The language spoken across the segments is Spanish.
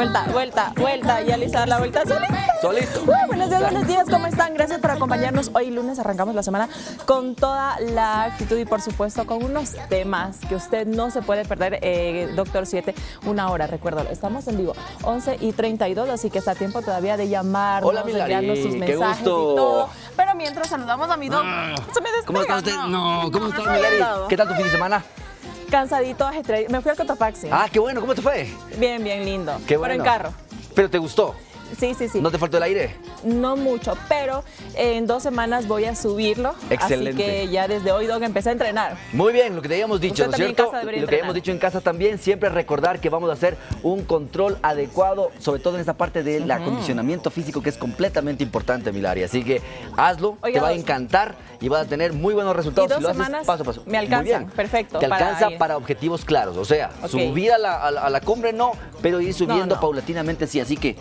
vuelta. Ya listo, dar la vuelta Solito. Buenos días, ¿cómo están? Gracias por acompañarnos. Hoy lunes arrancamos la semana con toda la actitud y por supuesto con unos temas que usted no se puede perder. Doctor 7, una hora, recuerdo, estamos en vivo, 11:32, así que está a tiempo todavía de llamarnos, hola, de enviarnos sus mensajes y todo. Pero mientras saludamos a mi doc, se me despega. ¿Cómo está usted? ¿Cómo está, Milari? ¿Qué tal tu fin de semana? Cansadito, ajetreado. Me fui al Cotopaxi. Ah, qué bueno, ¿cómo te fue? Bien, lindo. Qué bueno. Pero en carro. ¿Pero te gustó? Sí. ¿No te faltó el aire? No mucho, pero en 2 semanas voy a subirlo. Excelente. Así que ya desde hoy, Doc, empecé a entrenar. Muy bien, lo que te habíamos dicho, ¿no es cierto? En casa Y lo que habíamos dicho en casa también, siempre recordar que vamos a hacer un control adecuado, sobre todo en esta parte del acondicionamiento físico, que es completamente importante, Milari. Así que hazlo, te va a encantar y vas a tener muy buenos resultados. Y 2 si lo haces semanas paso a paso. me alcanza, perfecto. Te alcanza para objetivos claros, o sea, subir a la cumbre no, pero ir subiendo paulatinamente sí. Así que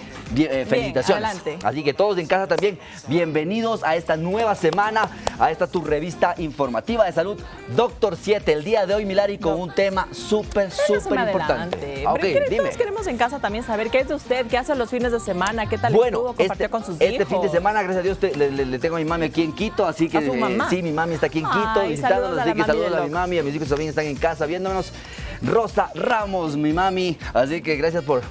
felicitaciones. Adelante. Así que todos en casa también, bienvenidos a esta nueva semana, a esta tu revista informativa de salud, Doctor 7. El día de hoy, Milari, con un tema súper importante. Todos queremos en casa también saber qué es de usted, qué hace los fines de semana, qué tal estuvo, compartió con sus hijos. Este fin de semana, gracias a Dios, le tengo a mi mami aquí en Quito, así que ¿A su mamá? sí, mi mami está aquí en Quito visitándonos, así que saludos a mi mami, a mis hijos también están en casa viéndonos. Rosa Ramos, mi mami, así que gracias por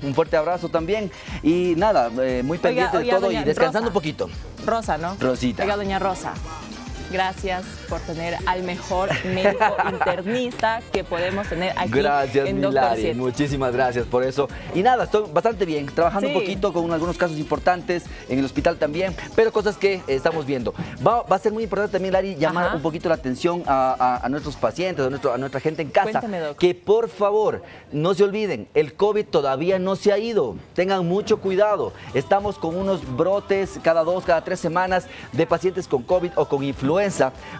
un fuerte abrazo también. Y nada, muy pendiente de todo y descansando un poquito. Rosa, ¿no? Rosita. Oiga, doña Rosa, gracias por tener al mejor médico internista que podemos tener aquí en Doctor 7. Muchísimas gracias por eso. Y nada, estoy bastante bien, trabajando un poquito con algunos casos importantes en el hospital también, pero cosas que estamos viendo. Va a ser muy importante también, Lari, llamar un poquito la atención a nuestros pacientes, a nuestra gente en casa. Cuéntame, Doc. Que por favor, no se olviden, el COVID todavía no se ha ido. Tengan mucho cuidado. Estamos con unos brotes cada 2, cada 3 semanas de pacientes con COVID o con influenza.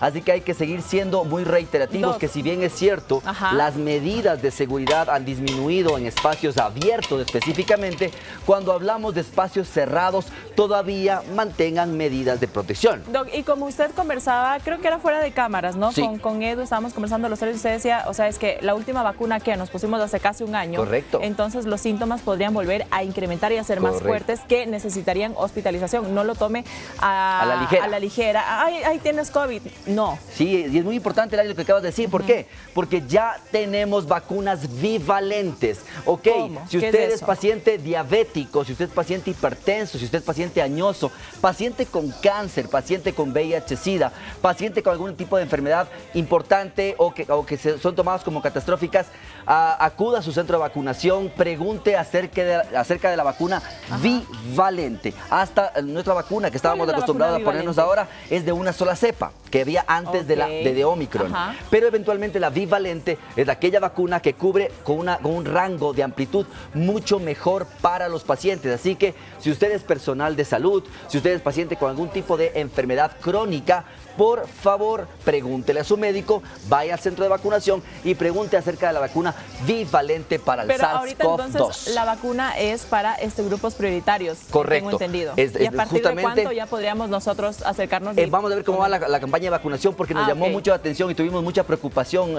Así que hay que seguir siendo muy reiterativos, que si bien es cierto, las medidas de seguridad han disminuido en espacios abiertos específicamente, cuando hablamos de espacios cerrados, todavía mantengan medidas de protección. Doc, y como usted conversaba, creo que era fuera de cámaras, ¿no? Sí. Con Edu estábamos conversando los tres y usted decía, o sea, es que la última vacuna que nos pusimos hace casi un año. Correcto. Entonces los síntomas podrían volver a incrementar y a ser más fuertes, que necesitarían hospitalización. No lo tome a la ligera. Ay, tienes COVID. No. Sí, y es muy importante, Lali, lo que acabas de decir. ¿Por qué? Porque ya tenemos vacunas bivalentes. ¿Ok? ¿Cómo? Si usted es paciente diabético, si usted es paciente hipertenso, si usted es paciente añoso, paciente con cáncer, paciente con VIH-Sida, paciente con algún tipo de enfermedad importante o que son tomadas como catastróficas, acuda a su centro de vacunación, pregunte acerca de la vacuna bivalente. Hasta nuestra vacuna que estábamos acostumbrados a ponernos ahora es de una sola cepa que había antes de Omicron. Pero eventualmente la bivalente es aquella vacuna que cubre con un rango de amplitud mucho mejor para los pacientes. Así que si usted es personal de salud, si usted es paciente con algún tipo de enfermedad crónica, por favor, pregúntele a su médico, vaya al centro de vacunación y pregunte acerca de la vacuna bivalente para el SARS-CoV-2. Pero ahorita entonces la vacuna es para grupos prioritarios. Correcto. Tengo entendido. ¿Y a partir de cuánto ya podríamos nosotros acercarnos? Vamos a ver cómo va la campaña de vacunación, porque nos llamó mucho la atención y tuvimos mucha preocupación,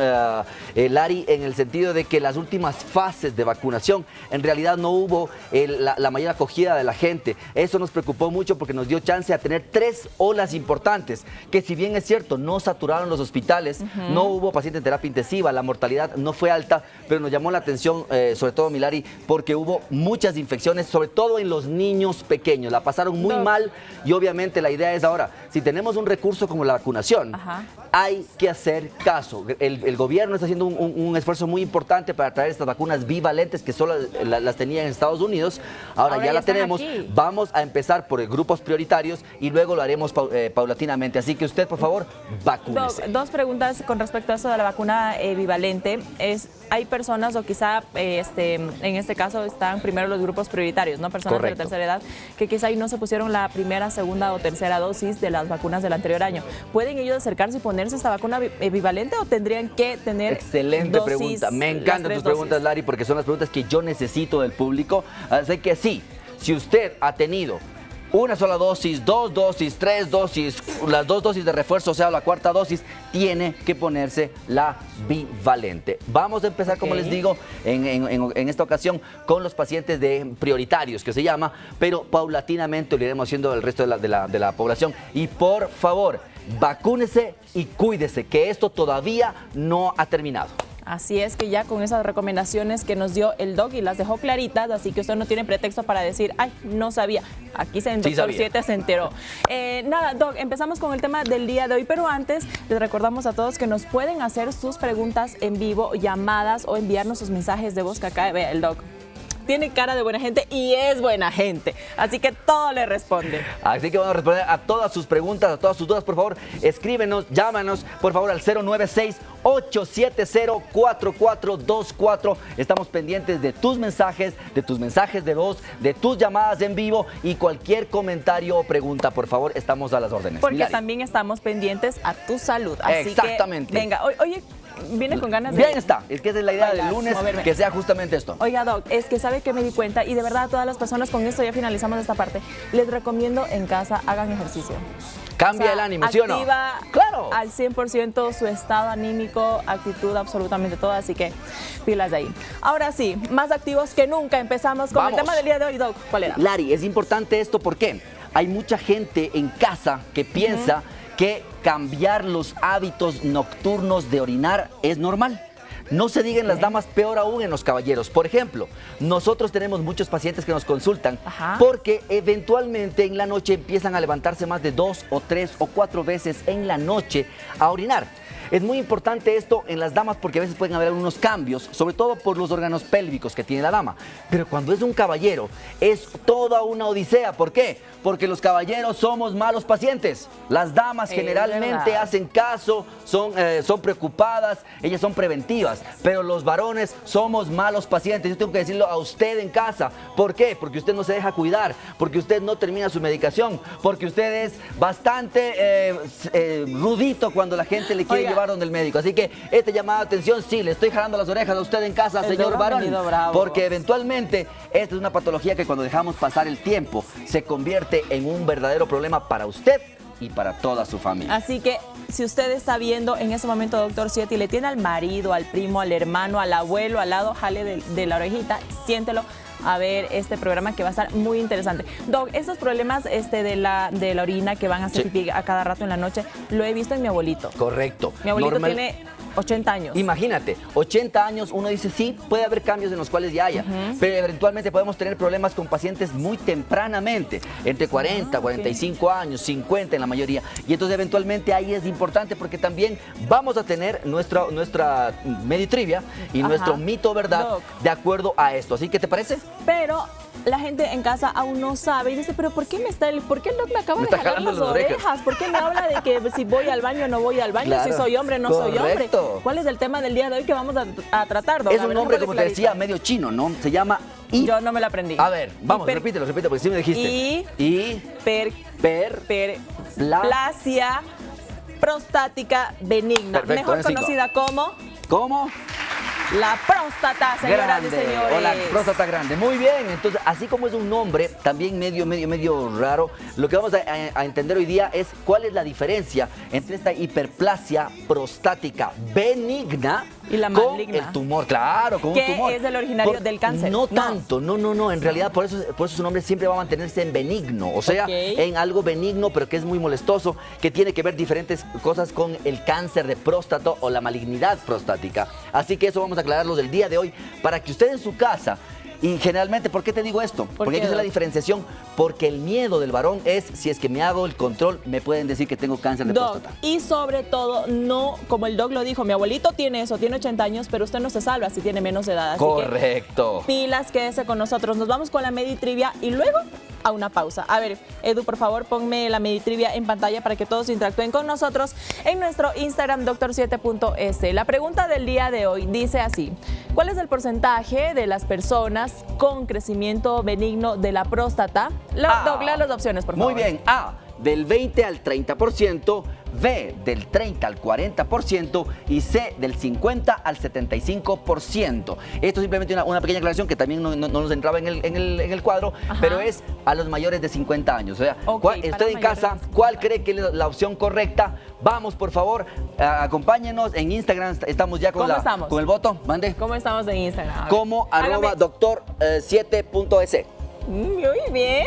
Lari, en el sentido de que las últimas fases de vacunación, en realidad no hubo la mayor acogida de la gente. Eso nos preocupó mucho porque nos dio chance a tener 3 olas importantes, que si bien es cierto, no saturaron los hospitales, no hubo pacientes en terapia intensiva, la mortalidad no fue alta, pero nos llamó la atención, sobre todo, Milari, porque hubo muchas infecciones, sobre todo en los niños pequeños. La pasaron muy mal y obviamente la idea es ahora, si tenemos un recurso como la vacunación, hay que hacer caso. El gobierno está haciendo un esfuerzo muy importante para traer estas vacunas bivalentes que solo las tenían en Estados Unidos. Ahora ya la tenemos. Vamos a empezar por grupos prioritarios y luego lo haremos paulatinamente. Así que usted, por favor, vacúnese. Dos preguntas con respecto a eso de la vacuna bivalente. Hay personas, o quizá en este caso están primero los grupos prioritarios, ¿no? Personas de la tercera edad, que quizá ahí no se pusieron la primera, segunda o tercera dosis de las vacunas del anterior año. ¿Pueden ellos acercarse y ponerse esta vacuna bivalente o tendrían que tener Excelente pregunta. Me encantan tus preguntas, Lari, porque son las preguntas que yo necesito del público. Así que sí, si usted ha tenido una sola dosis, 2 dosis, 3 dosis, las 2 dosis de refuerzo, o sea, la cuarta dosis, tiene que ponerse la bivalente. Vamos a empezar, como les digo, en esta ocasión con los pacientes prioritarios, que se llama, pero paulatinamente lo iremos haciendo el resto de la población. Y por favor, vacúnese y cuídese, que esto todavía no ha terminado. Así es, que ya con esas recomendaciones que nos dio el doc y las dejó claritas, así que usted no tiene pretexto para decir, ay, no sabía. Aquí en Doctor 7 se enteró. Nada, doc, empezamos con el tema del día de hoy, pero antes les recordamos a todos que nos pueden hacer sus preguntas en vivo, llamadas o enviarnos sus mensajes de voz, que acá vea el doc tiene cara de buena gente y es buena gente, así que todo le responde. Así que vamos a responder a todas sus preguntas, a todas sus dudas. Por favor, escríbenos, llámanos, por favor, al 096-870-4424. Estamos pendientes de tus mensajes de voz, de tus llamadas en vivo y cualquier comentario o pregunta, por favor, estamos a las órdenes. Porque Milady, también estamos pendientes a tu salud. Así exactamente. Que, venga, oye, viene con ganas de... Bien está, es que esa es la idea del lunes, moverme. Que sea justamente esto. Oiga, doc, es que sabe que me di cuenta y de verdad a todas las personas, con esto ya finalizamos esta parte, les recomiendo en casa hagan ejercicio. Cambia el ánimo, ¿sí o no? Activa al 100% su estado anímico, actitud, absolutamente todo, así que pilas de ahí. Ahora sí, más activos que nunca, empezamos con el tema del día de hoy, doc. ¿Cuál era? Lari, es importante esto porque hay mucha gente en casa que piensa que cambiar los hábitos nocturnos de orinar es normal. No se diga en las damas, peor aún en los caballeros. Por ejemplo, nosotros tenemos muchos pacientes que nos consultan porque eventualmente en la noche empiezan a levantarse más de 2 o 3 o 4 veces en la noche a orinar. Es muy importante esto en las damas porque a veces pueden haber algunos cambios, sobre todo por los órganos pélvicos que tiene la dama. Pero cuando es un caballero, es toda una odisea. ¿Por qué? Porque los caballeros somos malos pacientes. Las damas generalmente hacen caso, son preocupadas, ellas son preventivas. Pero los varones somos malos pacientes. Yo tengo que decirlo a usted en casa. ¿Por qué? Porque usted no se deja cuidar, porque usted no termina su medicación, porque usted es bastante rudito cuando la gente le quiere llevar donde el médico. Así que esta llamada de atención, sí, le estoy jalando las orejas a usted en casa, señor varón, porque eventualmente esta es una patología que cuando dejamos pasar el tiempo se convierte en un verdadero problema para usted y para toda su familia. Así que si usted está viendo en ese momento, Doctor 7, y le tiene al marido, al primo, al hermano, al abuelo al lado, jale de la orejita, siéntelo a ver este programa que va a estar muy interesante. Doc, estos problemas de la orina que van a hacer pipí a cada rato en la noche, lo he visto en mi abuelito. Correcto. Mi abuelito tiene 80 años. Imagínate, 80 años, uno dice, sí, puede haber cambios en los cuales ya haya, pero eventualmente podemos tener problemas con pacientes muy tempranamente, entre 40, 45 años, 50 en la mayoría, y entonces eventualmente ahí es importante porque también vamos a tener nuestra Meditrivia y nuestro mito verdad, Doc, de acuerdo a esto. Así que, ¿te parece? Pero la gente en casa aún no sabe y dice, pero ¿por qué el doc me acaba de jalar las orejas? ¿Por qué me habla de que si voy al baño o no voy al baño? Claro. Si soy hombre o no soy hombre. ¿Cuál es el tema del día de hoy que vamos a tratar, doc? Es un nombre, como te decía, medio chino, ¿no? Se llama Yo no me lo aprendí. A ver, vamos, repítelo, porque sí me dijiste. Hiperplasia prostática benigna. Perfecto, mejor conocida como... ¿Cómo? La próstata, señoras y señores. O la próstata grande. Muy bien. Entonces, así como es un nombre también medio raro, lo que vamos a entender hoy día es cuál es la diferencia entre esta hiperplasia prostática benigna y la maligna. El tumor, claro, con un tumor. Que es el originario del cáncer. No tanto, no. En realidad, por eso su nombre siempre va a mantenerse en benigno. O sea, en algo benigno, pero que es muy molestoso, que tiene que ver diferentes cosas con el cáncer de próstata o la malignidad prostática. Así que eso vamos a aclararlos del día de hoy para que usted en su casa, y generalmente, ¿por qué te digo esto? Porque hay que hacer la diferenciación, porque el miedo del varón es, si es que me hago el control, me pueden decir que tengo cáncer de próstata. Y sobre todo, no, como el doc lo dijo, mi abuelito tiene eso, tiene 80 años, pero usted no se salva si tiene menos edad. Así correcto. Que, pilas, quédese con nosotros. Nos vamos con la Meditrivia y luego a una pausa. A ver, Edu, por favor, ponme la Meditrivia en pantalla para que todos interactúen con nosotros en nuestro Instagram, doctor7.es. La pregunta del día de hoy dice así: ¿cuál es el porcentaje de las personas con crecimiento benigno de la próstata? Doc, lea las opciones, por favor. Muy bien. A, del 20 al 30%, B del 30 al 40% y C del 50 al 75%. Esto simplemente una pequeña aclaración que también no nos entraba en el cuadro, pero es a los mayores de 50 años. O sea, usted en casa, ¿cuál cree que es la opción correcta? Vamos, por favor, acompáñenos en Instagram. Estamos ya con el voto. Mande. ¿Cómo estamos en Instagram? Como @doctor7.es. Muy bien,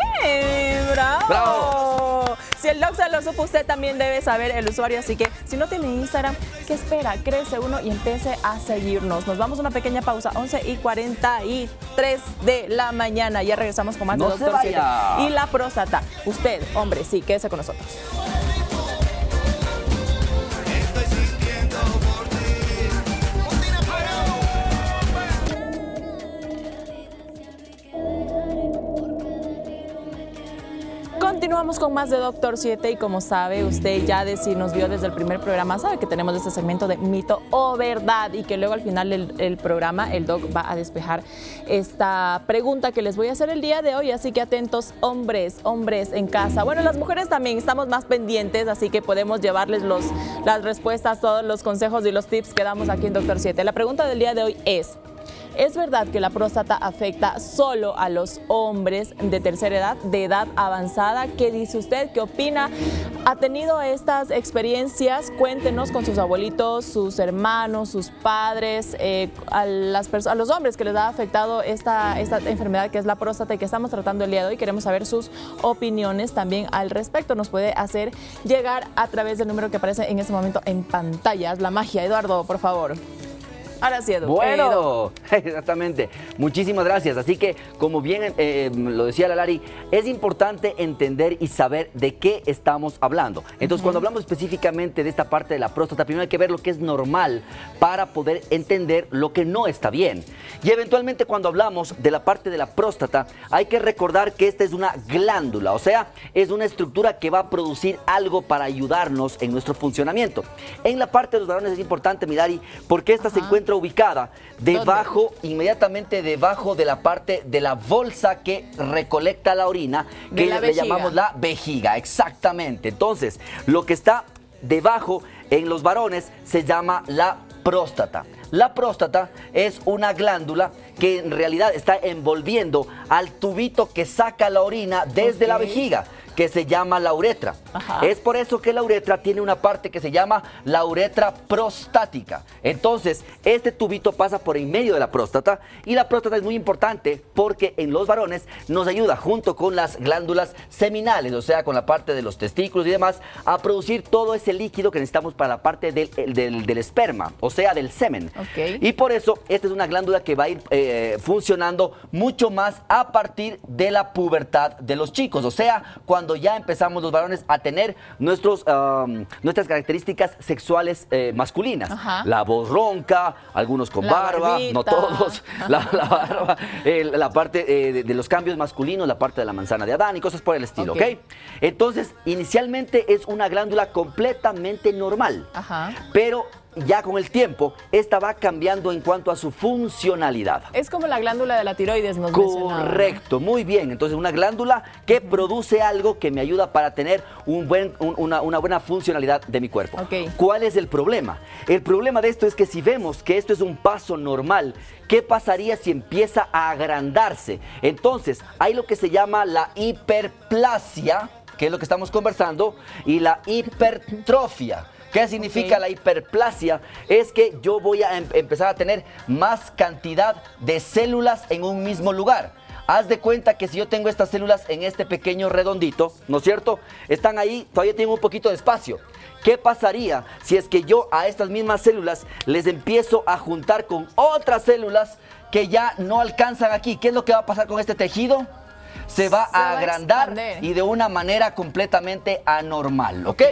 bravo. ¡Bravo! Si el doc se lo supo, usted también debe saber el usuario, así que si no tiene Instagram, ¿qué espera? Créese uno y empiece a seguirnos. Nos vamos a una pequeña pausa, 11:43 de la mañana. Ya regresamos con más de Doctor 7 y la próstata. Usted, hombre, sí, quédese con nosotros. Continuamos con más de Doctor 7 y como sabe usted ya si nos vio desde el primer programa, sabe que tenemos este segmento de mito o verdad y que luego al final del programa el doc va a despejar esta pregunta que les voy a hacer el día de hoy, así que atentos hombres en casa. Bueno, las mujeres también estamos más pendientes, así que podemos llevarles las respuestas, todos los consejos y los tips que damos aquí en Doctor 7. La pregunta del día de hoy ¿es verdad que la próstata afecta solo a los hombres de tercera edad, de edad avanzada? ¿Qué dice usted? ¿Qué opina? ¿Ha tenido estas experiencias? Cuéntenos con sus abuelitos, sus hermanos, sus padres, a los hombres que les ha afectado esta enfermedad que es la próstata y que estamos tratando el día de hoy. Queremos saber sus opiniones también al respecto. Nos puede hacer llegar a través del número que aparece en este momento en pantalla. Es la magia. Eduardo, por favor. Ahora sí, Edu. Bueno, exactamente. Muchísimas gracias. Así que, como bien lo decía la Lari, es importante entender y saber de qué estamos hablando. Entonces, cuando hablamos específicamente de esta parte de la próstata, primero hay que ver lo que es normal para poder entender lo que no está bien. Y eventualmente, cuando hablamos de la parte de la próstata, hay que recordar que esta es una glándula, o sea, es una estructura que va a producir algo para ayudarnos en nuestro funcionamiento. En la parte de los varones es importante, mi Lari, porque esta se encuentra ubicada inmediatamente debajo de la parte de la bolsa que recolecta la orina, que le llamamos la vejiga, exactamente. Entonces, lo que está debajo en los varones se llama la próstata. La próstata es una glándula que en realidad está envolviendo al tubito que saca la orina desde la vejiga, que se llama la uretra. Es por eso que la uretra tiene una parte que se llama la uretra prostática. Entonces, este tubito pasa por en medio de la próstata y la próstata es muy importante porque en los varones nos ayuda junto con las glándulas seminales, o sea, con la parte de los testículos y demás, a producir todo ese líquido que necesitamos para la parte del esperma, o sea, del semen. Y por eso, esta es una glándula que va a ir funcionando mucho más a partir de la pubertad de los chicos, o sea, cuando ya empezamos los varones a tener nuestras características sexuales masculinas. La voz ronca, algunos con barba, barbita. No todos, la barba, la parte de los cambios masculinos, la parte de la manzana de Adán y cosas por el estilo, ¿ok? Entonces, inicialmente es una glándula completamente normal, pero ya con el tiempo, esta va cambiando en cuanto a su funcionalidad. Es como la glándula de la tiroides, nos mencionaba. Correcto, muy bien. Entonces, una glándula que produce algo que me ayuda para tener una buena funcionalidad de mi cuerpo. ¿Cuál es el problema? El problema de esto es que si vemos que esto es un paso normal, ¿qué pasaría si empieza a agrandarse? Entonces, hay lo que se llama la hiperplasia, que es lo que estamos conversando, y la hipertrofia. ¿Qué significa la hiperplasia? Es que yo voy a empezar a tener más cantidad de células en un mismo lugar. Haz de cuenta que si yo tengo estas células en este pequeño redondito, ¿no es cierto? Están ahí, todavía tengo un poquito de espacio. ¿Qué pasaría si es que yo a estas mismas células les empiezo a juntar con otras células que ya no alcanzan aquí? ¿Qué es lo que va a pasar con este tejido? Se va a agrandar y de una manera completamente anormal, ¿ok?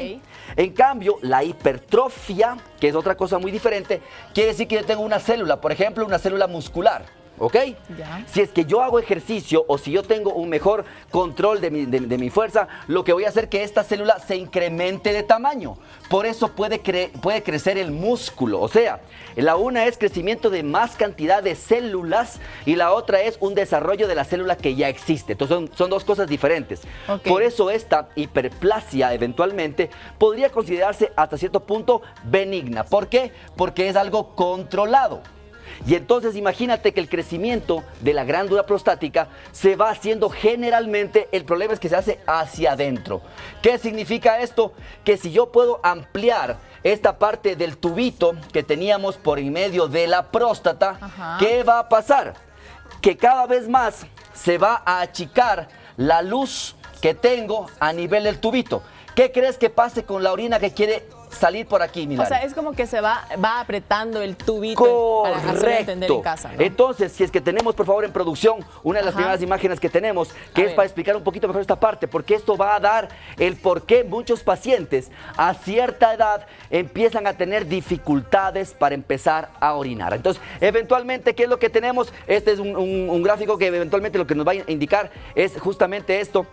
En cambio, la hipertrofia, que es otra cosa muy diferente, quiere decir que yo tengo una célula, por ejemplo, una célula muscular. ¿ok? Ya. Si es que yo hago ejercicio o si yo tengo un mejor control de mi fuerza, lo que voy a hacer es que esta célula se incremente de tamaño. Por eso puede crecer el músculo. O sea, la una es crecimiento de más cantidad de células y la otra es un desarrollo de la célula que ya existe. Entonces son dos cosas diferentes. Okay. Por eso esta hiperplasia eventualmente podría considerarse hasta cierto punto benigna. ¿Por qué? Porque es algo controlado. Y entonces imagínate que el crecimiento de la glándula prostática se va haciendo generalmente, el problema es que se hace hacia adentro. ¿Qué significa esto? Que si yo puedo ampliar esta parte del tubito que teníamos por en medio de la próstata, Ajá. ¿qué va a pasar? Que cada vez más se va a achicar la luz que tengo a nivel del tubito. ¿Qué crees que pase con la orina que quiere salir por aquí, Milari? O sea, es como que se va apretando el tubito. Correcto. Para hacerlo entender en casa, ¿no? Entonces, si es que tenemos, por favor, en producción, una de las primeras imágenes que tenemos, que es para explicar un poquito mejor esta parte, porque esto va a dar el por qué muchos pacientes a cierta edad empiezan a tener dificultades para empezar a orinar. Entonces, eventualmente, ¿qué es lo que tenemos? Este es un gráfico que eventualmente lo que nos va a indicar es justamente esto.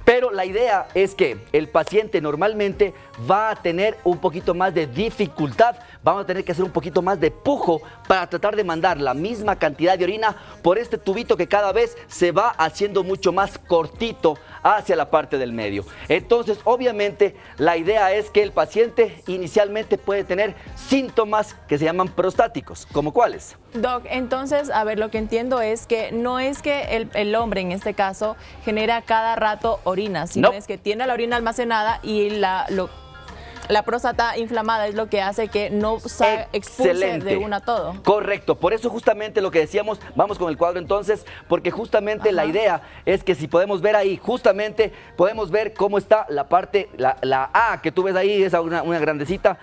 Pero la idea es que el paciente normalmente va a tener un poquito más de dificultad, vamos a tener que hacer un poquito más de pujo para tratar de mandar la misma cantidad de orina por este tubito que cada vez se va haciendo mucho más cortito hacia la parte del medio. Entonces, obviamente, la idea es que el paciente inicialmente puede tener síntomas que se llaman prostáticos. ¿Como cuáles? Doc, entonces, a ver, lo que entiendo es que no es que el hombre, en este caso, genera cada rato orina, sino es que tiene la orina almacenada y la próstata inflamada es lo que hace que no expulse de una todo. Correcto, por eso justamente lo que decíamos, vamos con el cuadro entonces, porque justamente la idea es que si podemos ver ahí, justamente podemos ver cómo está la parte, la A que tú ves ahí, esa una grandecita,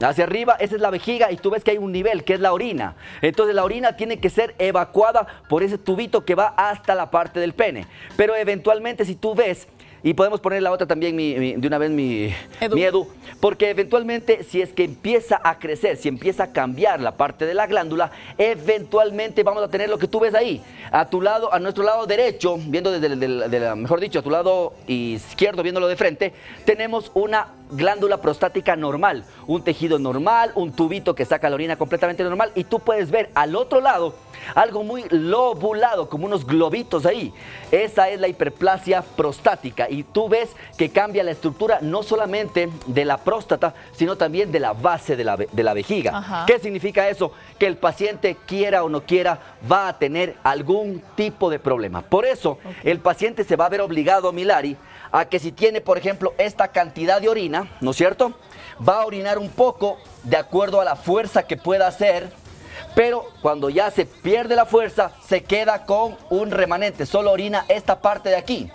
hacia arriba, esa es la vejiga y tú ves que hay un nivel que es la orina. Entonces la orina tiene que ser evacuada por ese tubito que va hasta la parte del pene. Pero eventualmente si tú ves, y podemos poner la otra también, de una vez mi Edu, porque eventualmente si es que empieza a crecer, si empieza a cambiar la parte de la glándula, eventualmente vamos a tener lo que tú ves ahí, a tu lado, a nuestro lado derecho, viendo mejor dicho, a tu lado izquierdo, viéndolo de frente, tenemos una glándula prostática normal, un tejido normal, un tubito que saca la orina completamente normal y tú puedes ver al otro lado algo muy lobulado, como unos globitos ahí. Esa es la hiperplasia prostática y tú ves que cambia la estructura no solamente de la próstata, sino también de la base de la vejiga. Ajá. ¿Qué significa eso? Que el paciente, quiera o no quiera, va a tener algún tipo de problema. Por eso, el paciente se va a ver obligado, Milari, a que si tiene, por ejemplo, esta cantidad de orina, ¿no es cierto?, va a orinar un poco de acuerdo a la fuerza que pueda hacer, pero cuando ya se pierde la fuerza, se queda con un remanente, solo orina esta parte de aquí.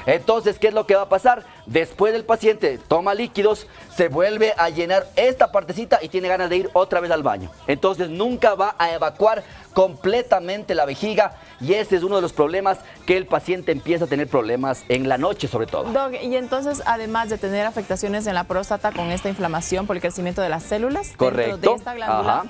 Entonces, ¿qué es lo que va a pasar? Después el paciente toma líquidos, se vuelve a llenar esta partecita y tiene ganas de ir otra vez al baño. Entonces, nunca va a evacuar completamente la vejiga y ese es uno de los problemas que el paciente empieza a tener problemas en la noche sobre todo. Doc, y entonces, además de tener afectaciones en la próstata con esta inflamación por el crecimiento de las células dentro de esta glándula,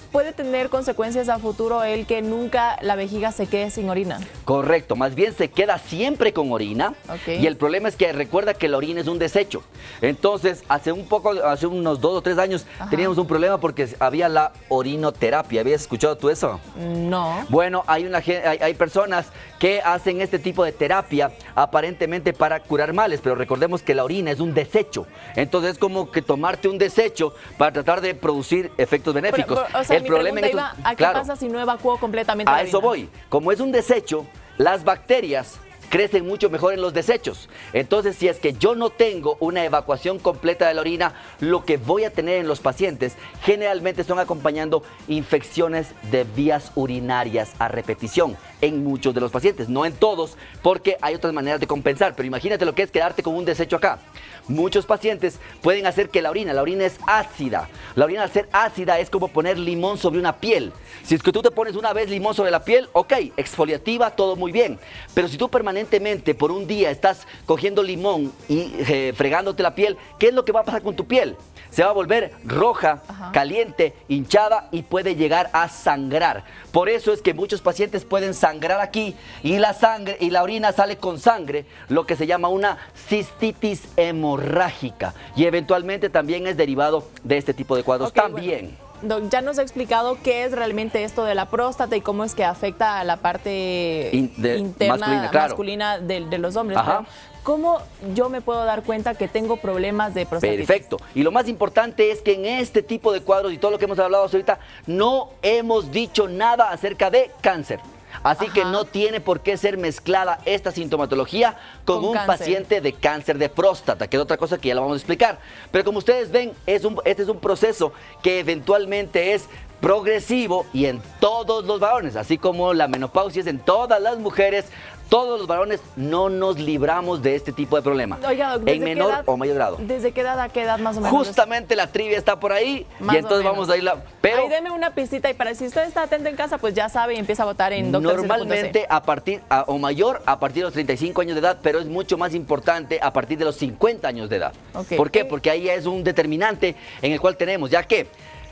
¿puede tener consecuencias a futuro el que nunca la vejiga se quede sin orina? Correcto, más bien se queda siempre con orina. Y el problema es que recuerda que la orina es un desecho. Entonces, hace unos 2 o 3 años teníamos un problema porque había la orinoterapia. ¿Habías escuchado tú eso? No. Bueno, hay personas que hacen este tipo de terapia aparentemente para curar males, pero recordemos que la orina es un desecho. Entonces es como que tomarte un desecho para tratar de producir efectos benéficos. O sea, el problema iba a qué pasa si no evacuó completamente la orina. A eso voy. Como es un desecho, las bacterias crecen mucho mejor en los desechos. Entonces, si es que yo no tengo una evacuación completa de la orina, lo que voy a tener en los pacientes generalmente son acompañando infecciones de vías urinarias a repetición en muchos de los pacientes, no en todos, porque hay otras maneras de compensar, pero imagínate lo que es quedarte con un desecho acá. Muchos pacientes pueden hacer que la orina es ácida. La orina al ser ácida es como poner limón sobre una piel. Si es que tú te pones una vez limón sobre la piel, ok, exfoliativa, todo muy bien. Pero si tú permanentemente por un día estás cogiendo limón y fregándote la piel, ¿qué es lo que va a pasar con tu piel? Se va a volver roja, caliente, hinchada y puede llegar a sangrar. Por eso es que muchos pacientes pueden sangrar aquí y la sangre y la orina sale con sangre, lo que se llama una cistitis hemorrágica, y eventualmente también es derivado de este tipo de cuadros también. Bueno. Doc, ya nos ha explicado qué es realmente esto de la próstata y cómo es que afecta a la parte interna masculina de los hombres. Pero ¿cómo yo me puedo dar cuenta que tengo problemas de prostatitis? Perfecto. Y lo más importante es que en este tipo de cuadros y todo lo que hemos hablado hasta ahorita, no hemos dicho nada acerca de cáncer. Así que no tiene por qué ser mezclada esta sintomatología con un paciente de cáncer de próstata, que es otra cosa que ya la vamos a explicar. Pero como ustedes ven, este es un proceso que eventualmente es progresivo y en todos los varones, así como la menopausia es en todas las mujeres. Todos los varones no nos libramos de este tipo de problema. Oiga, en menor o mayor grado. ¿Desde qué edad a qué edad más o menos? Justamente la trivia está por ahí y entonces vamos a irla. Pero ahí deme una pistita y para si usted está atento en casa, pues ya sabe y empieza a votar en Doctor. Normalmente a partir de los 35 años de edad, pero es mucho más importante a partir de los 50 años de edad. ¿Por qué? Porque ahí es un determinante en el cual tenemos, ya que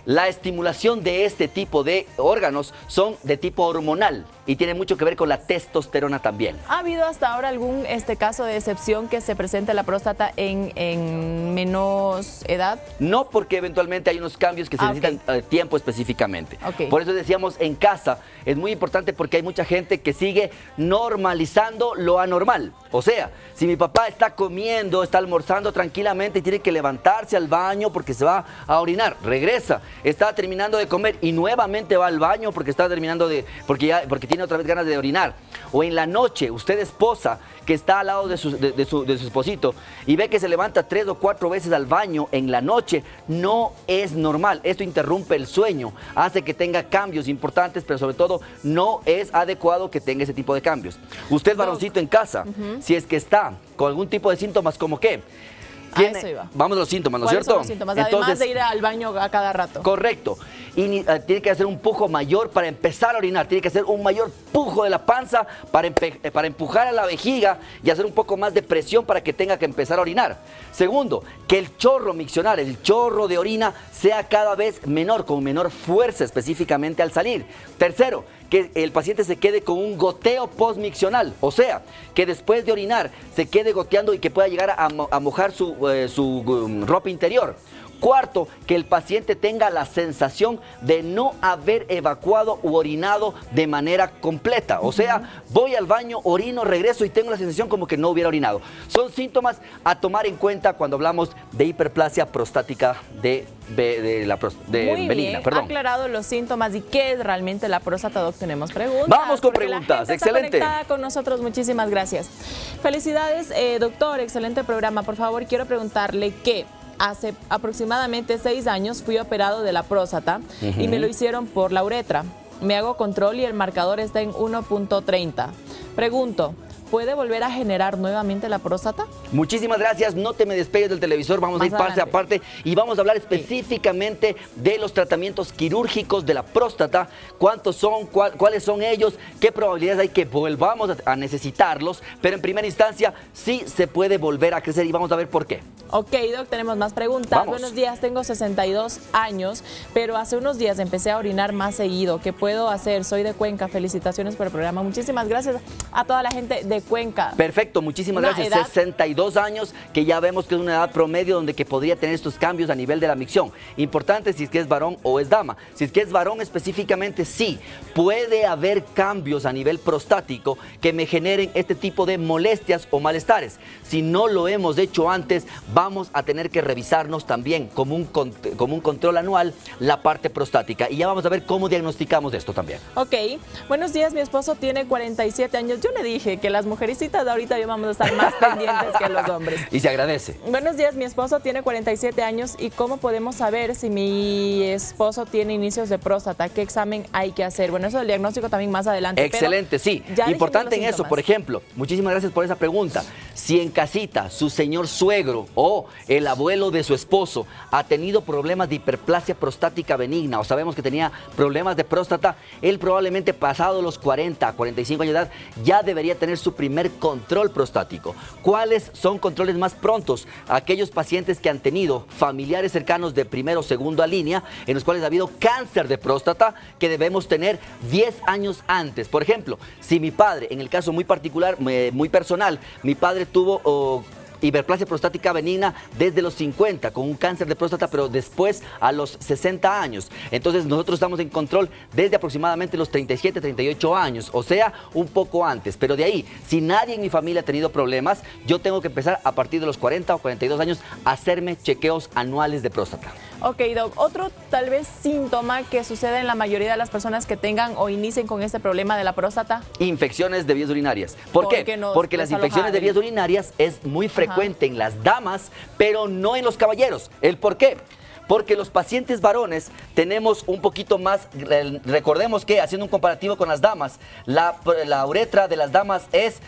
la estimulación de este tipo de órganos son de tipo hormonal y tiene mucho que ver con la testosterona también. ¿Ha habido hasta ahora algún caso de excepción que se presente la próstata en menos edad? No, porque eventualmente hay unos cambios que se necesitan tiempo específicamente. Por eso decíamos en casa, es muy importante porque hay mucha gente que sigue normalizando lo anormal. O sea, si mi papá está comiendo, está almorzando tranquilamente y tiene que levantarse al baño porque se va a orinar, regresa, está terminando de comer y nuevamente va al baño porque está terminando porque tiene otra vez ganas de orinar. O en la noche, usted esposa que está al lado de su esposito y ve que se levanta 3 o 4 veces al baño en la noche, no es normal. Esto interrumpe el sueño, hace que tenga cambios importantes, pero sobre todo no es adecuado que tenga ese tipo de cambios. Usted, varoncito en casa, si es que está con algún tipo de síntomas como que vamos a los síntomas, ¿no es cierto? Son los síntomas? Entonces, además de ir al baño a cada rato. Correcto. Y tiene que hacer un pujo mayor para empezar a orinar. Tiene que hacer un mayor pujo de la panza para empujar a la vejiga y hacer un poco más de presión para que tenga que empezar a orinar. Segundo, que el chorro miccional, el chorro de orina, sea cada vez menor, con menor fuerza específicamente al salir. Tercero, que el paciente se quede con un goteo postmiccional, o sea, que después de orinar se quede goteando y que pueda llegar a mojar su ropa interior. Cuarto, que el paciente tenga la sensación de no haber evacuado u orinado de manera completa. O sea, voy al baño, orino, regreso y tengo la sensación como que no hubiera orinado. Son síntomas a tomar en cuenta cuando hablamos de hiperplasia prostática benigna. Ha aclarado los síntomas y qué es realmente la próstata, Doc. Tenemos preguntas. Vamos con preguntas. Excelente. Está conectada con nosotros. Muchísimas gracias. Felicidades, doctor. Excelente programa. Por favor, quiero preguntarle que hace aproximadamente 6 años fui operado de la próstata y me lo hicieron por la uretra. Me hago control y el marcador está en 1.30. Pregunto, ¿puede volver a generar nuevamente la próstata? Muchísimas gracias, no te me despegues del televisor, vamos a ir parte a parte y vamos a hablar específicamente de los tratamientos quirúrgicos de la próstata, cuántos son, cuáles son ellos, qué probabilidades hay que volvamos a necesitarlos, pero en primera instancia sí se puede volver a crecer y vamos a ver por qué. Ok, Doc, tenemos más preguntas. Buenos días, tengo 62 años, pero hace unos días empecé a orinar más seguido. ¿Qué puedo hacer? Soy de Cuenca, felicitaciones por el programa. Muchísimas gracias a toda la gente de Cuenca. Perfecto, muchísimas gracias. 62 años, que ya vemos que es una edad promedio donde que podría tener estos cambios a nivel de la micción. Importante si es que es varón o es dama. Si es que es varón específicamente, sí, puede haber cambios a nivel prostático que me generen este tipo de molestias o malestares. Si no lo hemos hecho antes, vamos a tener que revisarnos también como un control anual la parte prostática. Y ya vamos a ver cómo diagnosticamos esto también. Ok, buenos días, mi esposo tiene 47 años. Yo le dije que las mujercitas de ahorita ya vamos a estar más pendientes que los hombres. Y se agradece. Buenos días, mi esposo tiene 47 años y ¿cómo podemos saber si mi esposo tiene inicios de próstata? ¿Qué examen hay que hacer? Bueno, eso del diagnóstico también más adelante. Excelente, sí. Importante en eso, por ejemplo, muchísimas gracias por esa pregunta. Si en casita su señor suegro o el abuelo de su esposo ha tenido problemas de hiperplasia prostática benigna o sabemos que tenía problemas de próstata, él probablemente pasado los 40, 45 años de edad ya debería tener su primer control prostático. ¿Cuáles son controles más prontos? Aquellos pacientes que han tenido familiares cercanos de primera o segunda línea en los cuales ha habido cáncer de próstata que debemos tener 10 años antes. Por ejemplo, si mi padre, en el caso muy particular, muy personal, mi padre tuvo hiperplasia prostática benigna desde los 50 con un cáncer de próstata, pero después a los 60 años. Entonces nosotros estamos en control desde aproximadamente los 37, 38 años, o sea, un poco antes. Pero de ahí, si nadie en mi familia ha tenido problemas, yo tengo que empezar a partir de los 40 o 42 años a hacerme chequeos anuales de próstata. Ok, Doc, otro tal vez síntoma que sucede en la mayoría de las personas que tengan o inicien con este problema de la próstata. Infecciones de vías urinarias. ¿Por qué? Porque las infecciones de vías urinarias es muy frecuente en las damas, pero no en los caballeros. ¿El por qué? Porque los pacientes varones tenemos un poquito más, recordemos que haciendo un comparativo con las damas, la uretra de las damas es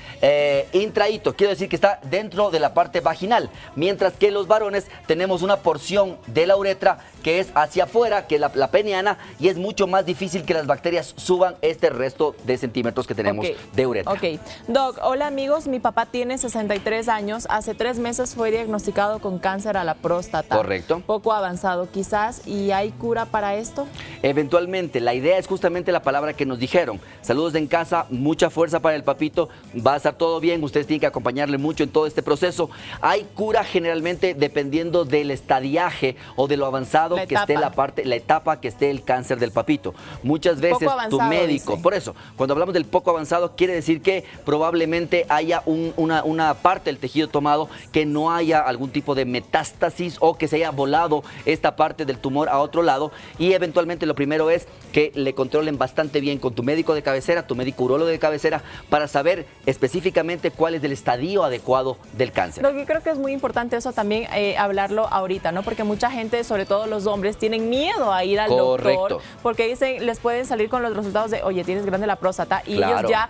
intraíto, quiero decir que está dentro de la parte vaginal, mientras que los varones tenemos una porción de la uretra que es hacia afuera, que es la peniana, y es mucho más difícil que las bacterias suban este resto de centímetros que tenemos de uretra. Ok, Doc, hola amigos, mi papá tiene 63 años, hace 3 meses fue diagnosticado con cáncer a la próstata. Correcto. Poco avanzado quizás, ¿y hay cura para esto? Eventualmente, la idea es justamente la palabra que nos dijeron. Saludos en casa, mucha fuerza para el papito, va a estar todo bien, ustedes tienen que acompañarle mucho en todo este proceso. Hay cura generalmente dependiendo del estadiaje o de lo avanzado que esté la etapa que esté el cáncer del papito. Muchas veces tu médico, dice. Por eso, cuando hablamos del poco avanzado, quiere decir que probablemente haya una parte del tejido tomado que no haya algún tipo de metástasis o que se haya volado esta parte del tumor a otro lado, y eventualmente lo primero es que le controlen bastante bien con tu médico de cabecera, tu médico urólogo de cabecera, para saber específicamente cuál es el estadio adecuado del cáncer. Lo que creo que es muy importante eso también hablarlo ahorita, ¿no? Porque mucha gente, sobre todo los hombres, tienen miedo a ir al doctor, porque dicen, les pueden salir con los resultados de, oye, tienes grande la próstata, y ellos ya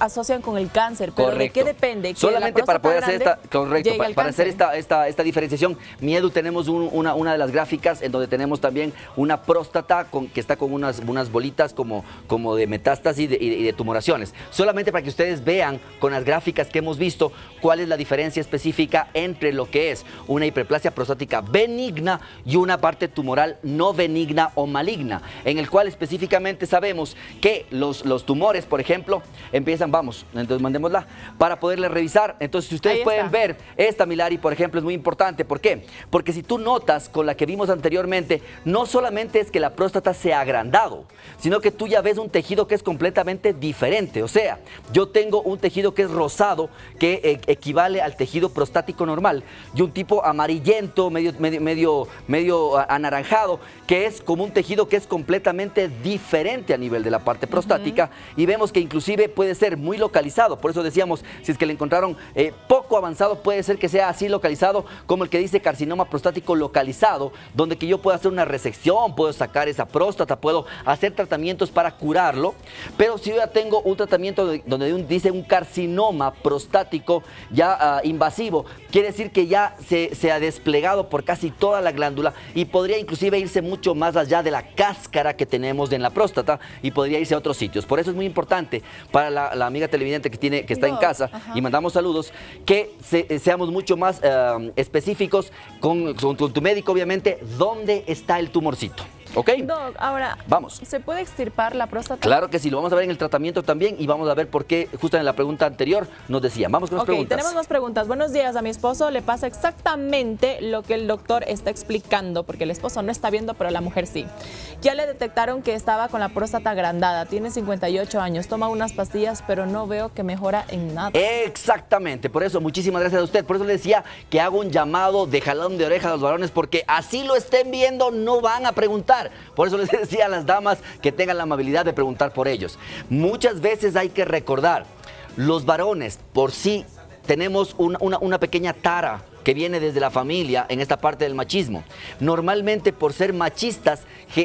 asocian con el cáncer. Pero ¿de qué depende? Solamente para poder hacer para hacer esta diferenciación, Miedu, tenemos una de las gráficas en donde tenemos también una próstata que está con unas bolitas como de metástasis y de tumoraciones. Solamente para que ustedes vean con las gráficas que hemos visto cuál es la diferencia específica entre lo que es una hiperplasia prostática benigna y una parte tumoral no benigna o maligna, en el cual específicamente sabemos que los tumores, por ejemplo, empiezan, entonces mandémosla para poderle revisar. Entonces, si ustedes pueden ver, esta Milari, por ejemplo, es muy importante. ¿Por qué? Porque si tú notas con la que vimos anteriormente, no solamente es que la próstata se ha agrandado, sino que tú ya ves un tejido que es completamente diferente. O sea, yo tengo un tejido que es rosado, que equivale al tejido prostático normal, y un tipo amarillento, medio anaranjado, que es como un tejido que es completamente diferente a nivel de la parte prostática, y vemos que inclusive puede ser muy localizado. Por eso decíamos, si es que le encontraron poco avanzado, puede ser que sea así localizado como el que dice carcinoma prostático localizado, donde que yo puedo hacer una resección, puedo sacar esa próstata, puedo hacer tratamientos para curarlo. Pero si yo ya tengo un tratamiento donde dice un carcinoma prostático ya invasivo, quiere decir que ya se ha desplegado por casi toda la glándula y podría inclusive irse mucho más allá de la cáscara que tenemos en la próstata y podría irse a otros sitios. Por eso es muy importante para la amiga televidente que está en casa, y mandamos saludos, que seamos mucho más específicos con tu médico, obviamente, dónde está el tumorcito. ¿Ok? Doc, ahora, vamos. ¿Se puede extirpar la próstata? Claro que sí, lo vamos a ver en el tratamiento también, y vamos a ver por qué, justo en la pregunta anterior nos decían. Vamos con las preguntas. Tenemos dos preguntas. Buenos días, a mi esposo le pasa exactamente lo que el doctor está explicando, porque el esposo no está viendo, pero la mujer sí. Ya le detectaron que estaba con la próstata agrandada, tiene 58 años, toma unas pastillas, pero no veo que mejora en nada. Exactamente, por eso, muchísimas gracias a usted. Por eso le decía que hago un llamado de jalón de oreja a los varones, porque así lo estén viendo, no van a preguntar. Por eso les decía a las damas que tengan la amabilidad de preguntar por ellos. Muchas veces hay que recordar, los varones por sí tenemos una pequeña tara que viene desde la familia en esta parte del machismo. Normalmente por ser machistas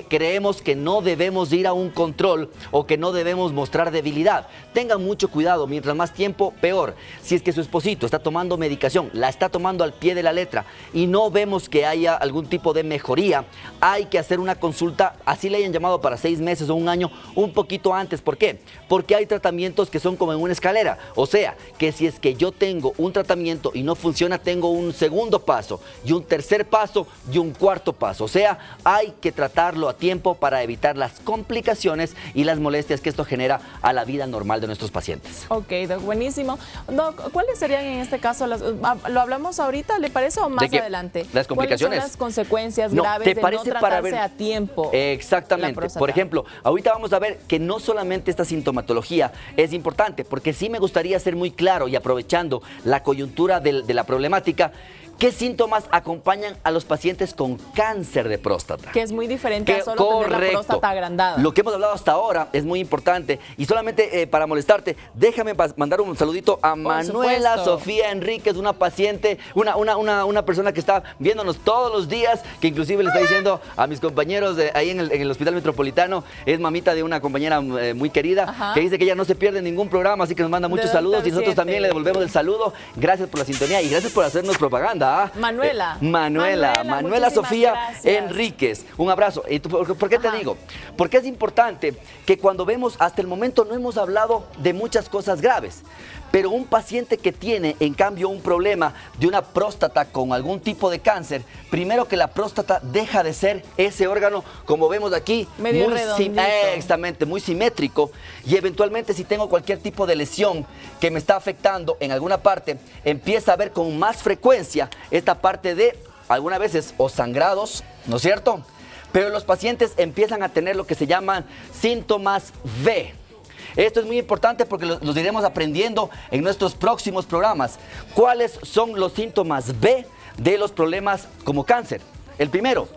creemos que no debemos ir a un control o que no debemos mostrar debilidad. Tengan mucho cuidado, mientras más tiempo, peor. Si es que su esposito está tomando medicación, la está tomando al pie de la letra y no vemos que haya algún tipo de mejoría, hay que hacer una consulta, así le hayan llamado para 6 meses o un año, un poquito antes. ¿Por qué? Porque hay tratamientos que son como en una escalera. O sea, que si es que yo tengo un tratamiento y no funciona, tengo un segundo paso y un tercer paso y un cuarto paso. O sea, hay que tratarlo a tiempo para evitar las complicaciones y las molestias que esto genera a la vida normal de nuestros pacientes. Ok, Doc, buenísimo. Doc, ¿cuáles serían en este caso, lo hablamos ahorita, le parece, o más adelante? Las complicaciones. ¿Cuáles son las consecuencias graves de no tratarse a tiempo? Exactamente. Por ejemplo, ahorita vamos a ver que no solamente esta sintomatología es importante, porque sí me gustaría ser muy claro y aprovechando la coyuntura de la problemática, ¿qué síntomas acompañan a los pacientes con cáncer de próstata? Que es muy diferente a solo tener la próstata agrandada. Lo que hemos hablado hasta ahora es muy importante. Y solamente para molestarte, déjame mandar un saludito a Manuela Sofía Enríquez, una paciente, una persona que está viéndonos todos los días, que inclusive le está diciendo a mis compañeros ahí en el Hospital Metropolitano, es mamita de una compañera muy querida, que dice que ella no se pierde ningún programa, así que nos manda muchos saludos y nosotros también le devolvemos el saludo. Gracias por la sintonía y gracias por hacernos propaganda. Manuela Sofía Enríquez, un abrazo. ¿Y por qué te digo? Porque es importante que cuando vemos, hasta el momento no hemos hablado de muchas cosas graves, pero un paciente que tiene en cambio un problema de una próstata con algún tipo de cáncer, primero que la próstata deja de ser ese órgano, como vemos aquí, medio redondito. Exactamente, muy simétrico, y eventualmente si tengo cualquier tipo de lesión que me está afectando en alguna parte, empieza a ver con más frecuencia esta parte de, algunas veces, o sangrados, ¿no es cierto? Pero los pacientes empiezan a tener lo que se llaman síntomas V. Esto es muy importante porque los iremos aprendiendo en nuestros próximos programas. ¿Cuáles son los síntomas B de los problemas como cáncer? El primero,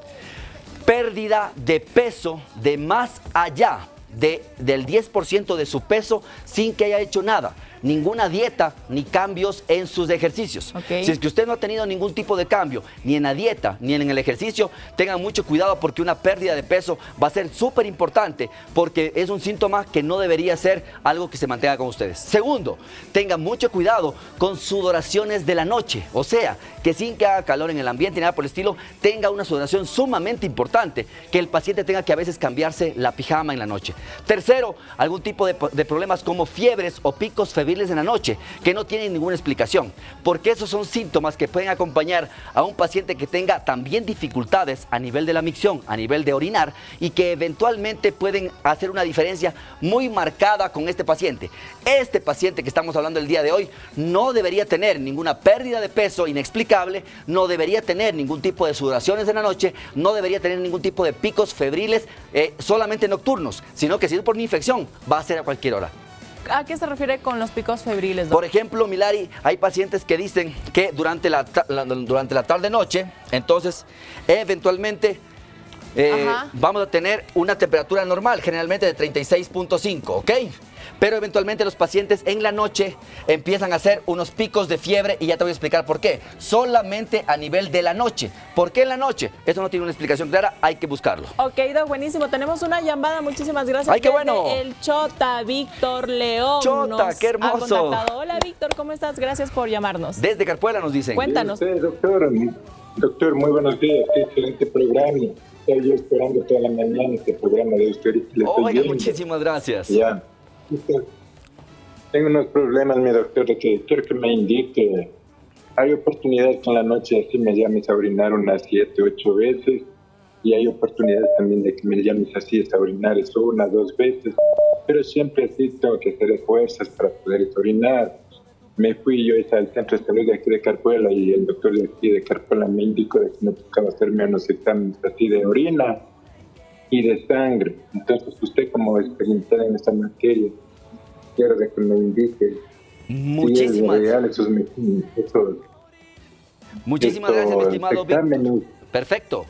pérdida de peso de más allá del 10% de su peso sin que haya hecho nada. Ninguna dieta ni cambios en sus ejercicios. Si es que usted no ha tenido ningún tipo de cambio, ni en la dieta, ni en el ejercicio, tengan mucho cuidado porque una pérdida de peso va a ser súper importante porque es un síntoma que no debería ser algo que se mantenga con ustedes. Segundo, tengan mucho cuidado con sudoraciones de la noche. O sea, que sin que haga calor en el ambiente ni nada por el estilo, tenga una sudoración sumamente importante, que el paciente tenga que a veces cambiarse la pijama en la noche. Tercero, algún tipo de problemas como fiebres o picos febriles en la noche, que no tienen ninguna explicación, porque esos son síntomas que pueden acompañar a un paciente que tenga también dificultades a nivel de la micción, a nivel de orinar, y que eventualmente pueden hacer una diferencia muy marcada con este paciente. Este paciente que estamos hablando el día de hoy no debería tener ninguna pérdida de peso inexplicable, no debería tener ningún tipo de sudoraciones en la noche, no debería tener ningún tipo de picos febriles solamente nocturnos, sino que si es por una infección va a ser a cualquier hora. ¿A qué se refiere con los picos febriles, Doc? Por ejemplo, Milari, hay pacientes que dicen que durante la tarde-noche, entonces, eventualmente vamos a tener una temperatura normal, generalmente de 36.5, ¿ok? Pero eventualmente los pacientes en la noche empiezan a hacer unos picos de fiebre y ya te voy a explicar por qué. Solamente a nivel de la noche. ¿Por qué en la noche? Esto no tiene una explicación clara, hay que buscarlo. Ok, Doc, buenísimo. Tenemos una llamada, muchísimas gracias. ¡Ay, qué bueno! El Chota, Víctor León. Chota, qué hermoso. Hola, Víctor, ¿cómo estás? Gracias por llamarnos. Desde Carpuela nos dicen. Cuéntanos. Doctor, muy buenos días. Qué excelente programa. Estoy yo esperando toda la mañana este programa de usted. Oiga, muchísimas gracias. Ya. Tengo unos problemas, mi doctor, de que quiero que me indique. Hay oportunidades que en la noche así me llames a orinar unas 7, 8 veces. Y hay oportunidades también de que me llames así a orinar eso 1, 2 veces. Pero siempre así tengo que hacer fuerzas para poder orinar. Me fui yo al centro de salud de aquí de Carpuela y el doctor de aquí de Carpuela me indicó de que me tocaba hacerme unos exámenes así de orina y de sangre. Entonces usted como experimentada en esta materia, quiero que me indique. Muchísimas gracias, mi estimado Víctor. Perfecto.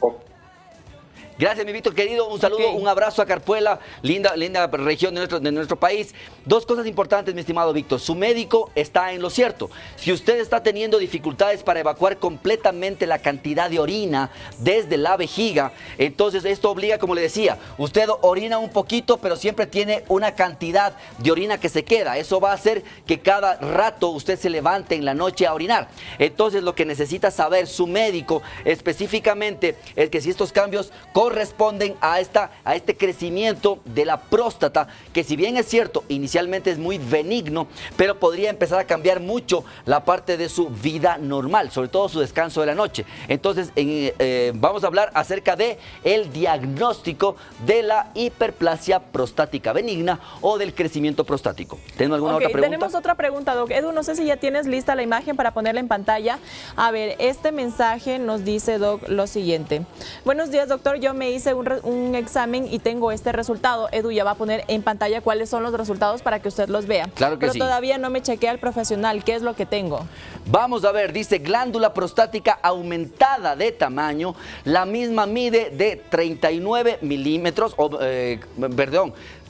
Gracias, mi Víctor querido. Un saludo, un abrazo a Carpuela, linda región de nuestro país. Dos cosas importantes, mi estimado Víctor. Su médico está en lo cierto. Si usted está teniendo dificultades para evacuar completamente la cantidad de orina desde la vejiga, entonces esto obliga, como le decía, usted orina un poquito, pero siempre tiene una cantidad de orina que se queda. Eso va a hacer que cada rato usted se levante en la noche a orinar. Entonces lo que necesita saber su médico específicamente es que si estos cambios corresponden a este crecimiento de la próstata, que si bien es cierto, inicialmente es muy benigno, pero podría empezar a cambiar mucho la parte de su vida normal, sobre todo su descanso de la noche. Entonces vamos a hablar acerca de el diagnóstico de la hiperplasia prostática benigna o del crecimiento prostático. ¿Tenemos alguna otra pregunta? Tenemos otra pregunta, Doc. Edu, no sé si ya tienes lista la imagen para ponerla en pantalla. A ver, este mensaje nos dice, Doc, lo siguiente. Buenos días, doctor. Yo me hice un examen y tengo este resultado. Edu ya va a poner en pantalla cuáles son los resultados para que usted los vea. Claro que sí. Pero todavía no me chequea al profesional. ¿Qué es lo que tengo? Vamos a ver, dice glándula prostática aumentada de tamaño. La misma mide de 39 milímetros,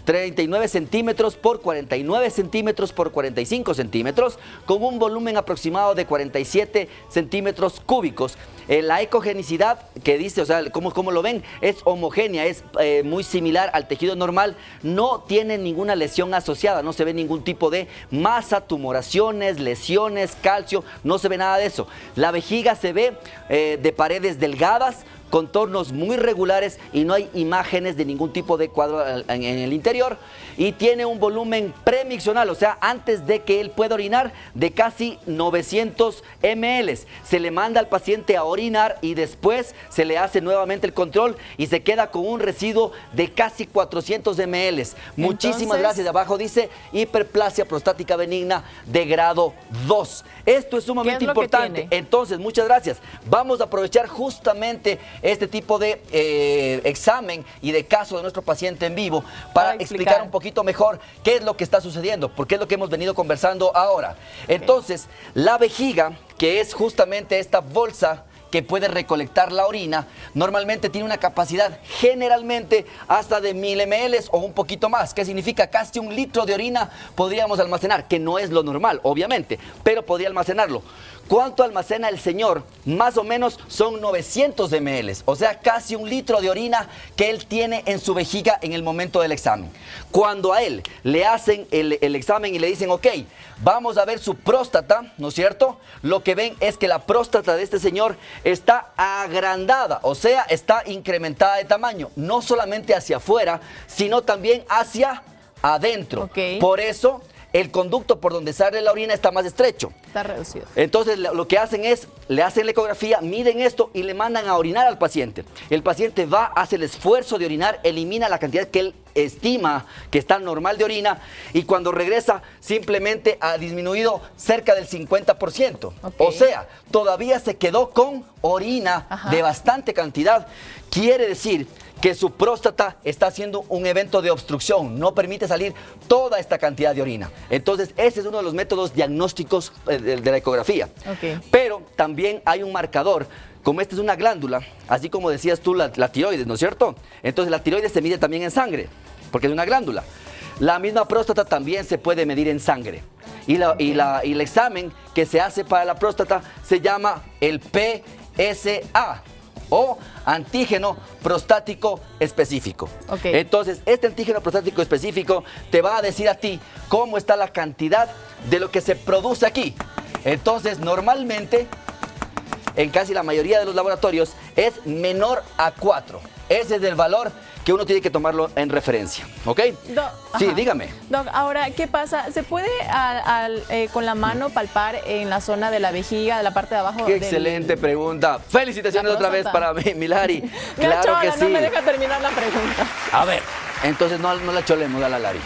39 centímetros por 49 centímetros por 45 centímetros, con un volumen aproximado de 47 centímetros cúbicos. La ecogenicidad que dice, o sea, ¿cómo lo ven? Es homogénea, es muy similar al tejido normal, no tiene ninguna lesión asociada, no se ve ningún tipo de masa, tumoraciones, lesiones, calcio, no se ve nada de eso. La vejiga se ve de paredes delgadas, contornos muy regulares y no hay imágenes de ningún tipo de cuadro en el interior, y tiene un volumen premiccional, o sea, antes de que él pueda orinar, de casi 900 ml. Se le manda al paciente a orinar y después se le hace nuevamente el control y se queda con un residuo de casi 400 ml. Muchísimas gracias. De abajo dice hiperplasia prostática benigna de grado 2. Esto es sumamente importante. Entonces, muchas gracias. Vamos a aprovechar justamente este tipo de examen y de caso de nuestro paciente en vivo para explicar un poquito mejor qué es lo que está sucediendo, porque es lo que hemos venido conversando ahora. Entonces, la vejiga, que es justamente esta bolsa que puede recolectar la orina, normalmente tiene una capacidad generalmente hasta de 1000 ml o un poquito más. ¿Qué significa? Casi 1 litro de orina podríamos almacenar, que no es lo normal, obviamente, pero podría almacenarlo. ¿Cuánto almacena el señor? Más o menos son 900 ml, o sea, casi 1 litro de orina que él tiene en su vejiga en el momento del examen. Cuando a él le hacen el examen y le dicen, ok, vamos a ver su próstata, ¿no es cierto? Lo que ven es que la próstata de este señor está agrandada, o sea, está incrementada de tamaño, no solamente hacia afuera, sino también hacia adentro. Por eso el conducto por donde sale la orina está más estrecho. Está reducido. Entonces lo que hacen es, le hacen la ecografía, miden esto y le mandan a orinar al paciente. El paciente va, hace el esfuerzo de orinar, elimina la cantidad que él estima que está normal de orina y cuando regresa simplemente ha disminuido cerca del 50%. O sea, todavía se quedó con orina de bastante cantidad. Quiere decir que su próstata está haciendo un evento de obstrucción, no permite salir toda esta cantidad de orina. Entonces, ese es uno de los métodos diagnósticos de la ecografía. Pero también hay un marcador. Como esta es una glándula, así como decías tú, la tiroides, ¿no es cierto? Entonces, la tiroides se mide también en sangre, porque es una glándula. La misma próstata también se puede medir en sangre. Y el examen que se hace para la próstata se llama el PSA, o antígeno prostático específico. Entonces, este antígeno prostático específico te va a decir a ti cómo está la cantidad de lo que se produce aquí. Entonces, normalmente, en casi la mayoría de los laboratorios, es menor a 4. Ese es el valor que uno tiene que tomarlo en referencia, ¿ok? Sí, dígame. Doc, ahora, ¿qué pasa? ¿Se puede con la mano palpar en la zona de la vejiga, de la parte de abajo? Qué excelente pregunta. Felicitaciones otra vez para mí, Lari. Claro que sí. No me deja terminar la pregunta. A ver, entonces no la cholemos a la Lari.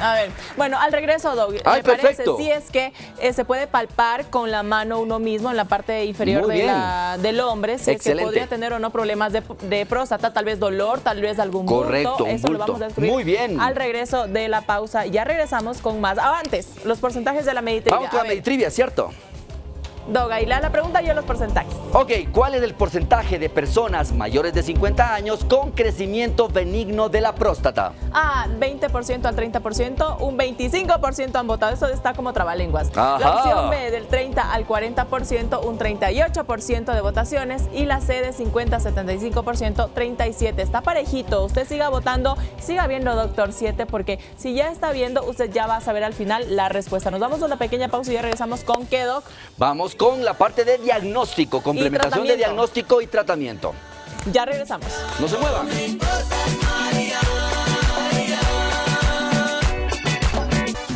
A ver, bueno, al regreso, Doc, me parece, si es que se puede palpar con la mano uno mismo en la parte inferior del hombre, si es que podría tener o no problemas de próstata, tal vez dolor, tal vez algún bulto. Eso lo vamos a descubrir. Muy bien. Al regreso de la pausa, ya regresamos con más. Antes, los porcentajes de la Meditrivia. Vamos con la Meditrivia, ¿cierto? Doga, y la pregunta y los porcentajes. Ok, ¿cuál es el porcentaje de personas mayores de 50 años con crecimiento benigno de la próstata? A, 20% al 30%, un 25% han votado. Eso está como trabalenguas. Ajá. La opción B, del 30 al 40%, un 38% de votaciones. Y la C, de 50 a 75%, 37%. Está parejito. Usted siga votando, siga viendo Doctor 7, porque si ya está viendo, usted ya va a saber al final la respuesta. Nos vamos a una pequeña pausa y ya regresamos con ¿qué, Doc? Vamos con la parte de diagnóstico, complementación de diagnóstico y tratamiento. Ya regresamos. No se muevan.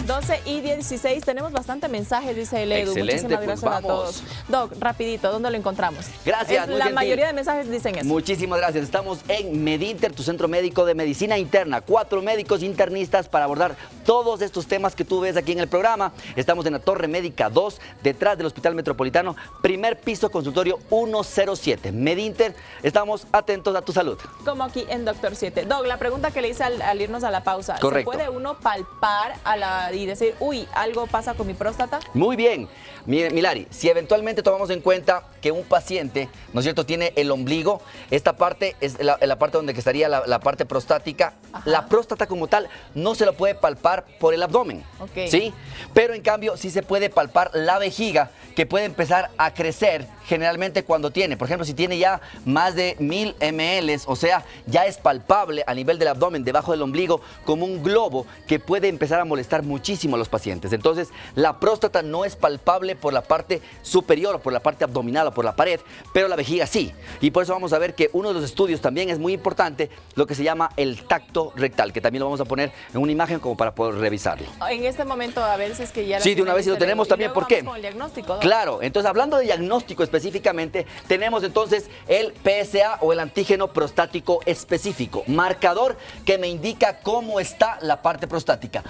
12:16, tenemos bastante mensajes, dice el Edu. Excelente, Muchísimas pues gracias a vamos. todos. Doc, rapidito, ¿dónde lo encontramos? Gracias. La mayoría de mensajes dicen eso. Muchísimas gracias. Estamos en Medinter, tu centro médico de medicina interna. 4 médicos internistas para abordar todos estos temas que tú ves aquí en el programa. Estamos en la Torre Médica 2, detrás del Hospital Metropolitano, primer piso, consultorio 107. Medinter, estamos atentos a tu salud. Como aquí en Doctor 7. Doc, la pregunta que le hice al irnos a la pausa. Correcto. ¿Se puede uno palpar y decir, uy, algo pasa con mi próstata? Muy bien. Milari, si eventualmente tomamos en cuenta que un paciente, ¿no es cierto?, tiene el ombligo, esta parte es la parte donde estaría la parte prostática. Ajá. La próstata como tal no se lo puede palpar por el abdomen, okay. ¿sí? Pero en cambio sí se puede palpar la vejiga, que puede empezar a crecer generalmente cuando tiene, por ejemplo, si tiene ya más de 1000 ml, o sea, ya es palpable a nivel del abdomen, debajo del ombligo, como un globo que puede empezar a molestar muchísimo a los pacientes. Entonces, la próstata no es palpable por la parte superior o por la parte abdominal o por la pared, pero la vejiga sí. Y por eso vamos a ver que uno de los estudios también es muy importante, lo que se llama el tacto rectal, que también lo vamos a poner en una imagen como para poder revisarlo. En este momento, a ver si es que ya... Sí, de una vez si lo tenemos también, ¿por qué? Con el diagnóstico, ¿no? Claro, entonces hablando de diagnóstico específicamente, tenemos entonces el PSA o el antígeno prostático específico, marcador que me indica cómo está la parte prostática.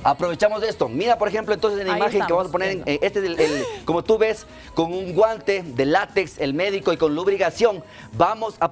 Aprovechamos de esto. Mira, por ejemplo, entonces en la imagen que vamos a poner, este es como tú ves, con un guante de látex, el médico, y con lubricación, vamos a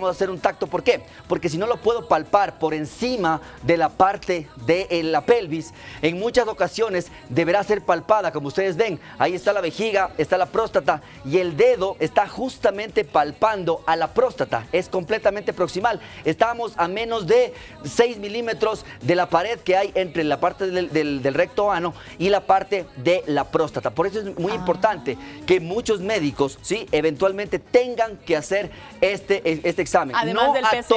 hacer un tacto. ¿Por qué? Porque si no lo puedo palpar por encima de la parte de la pelvis, en muchas ocasiones deberá ser palpada, como ustedes ven. Ahí está la vejiga, está la próstata, y el dedo está justamente palpando a la próstata. Es completamente proximal. Estamos a menos de 6 milímetros de la pared que hay entre la parte del recto ano y la parte de la próstata. Por eso es muy importante que muchos médicos, ¿sí?, eventualmente tengan que hacer este examen. Además del PSA.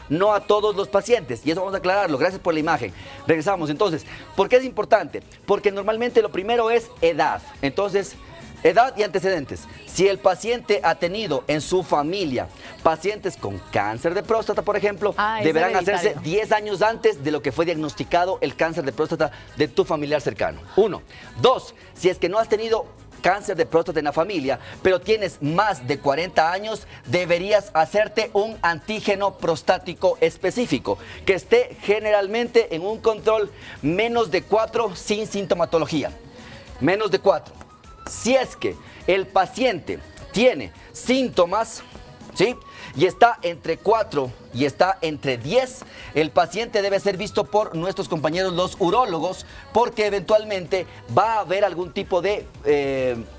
No a todos los pacientes. Y eso vamos a aclararlo. Gracias por la imagen. Regresamos. Entonces, ¿por qué es importante? Porque normalmente lo primero es edad. Entonces, edad y antecedentes. Si el paciente ha tenido en su familia pacientes con cáncer de próstata, por ejemplo, deberán hacerse 10 años antes de lo que fue diagnosticado el cáncer de próstata de tu familiar cercano. 1. 2. Si es que no has tenido cáncer de próstata en la familia, pero tienes más de 40 años, deberías hacerte un antígeno prostático específico, que esté generalmente en un control menos de 4 sin sintomatología. Menos de 4. Si es que el paciente tiene síntomas, ¿sí?, y está entre 4 y está entre 10, el paciente debe ser visto por nuestros compañeros los urólogos, porque eventualmente va a haber algún tipo de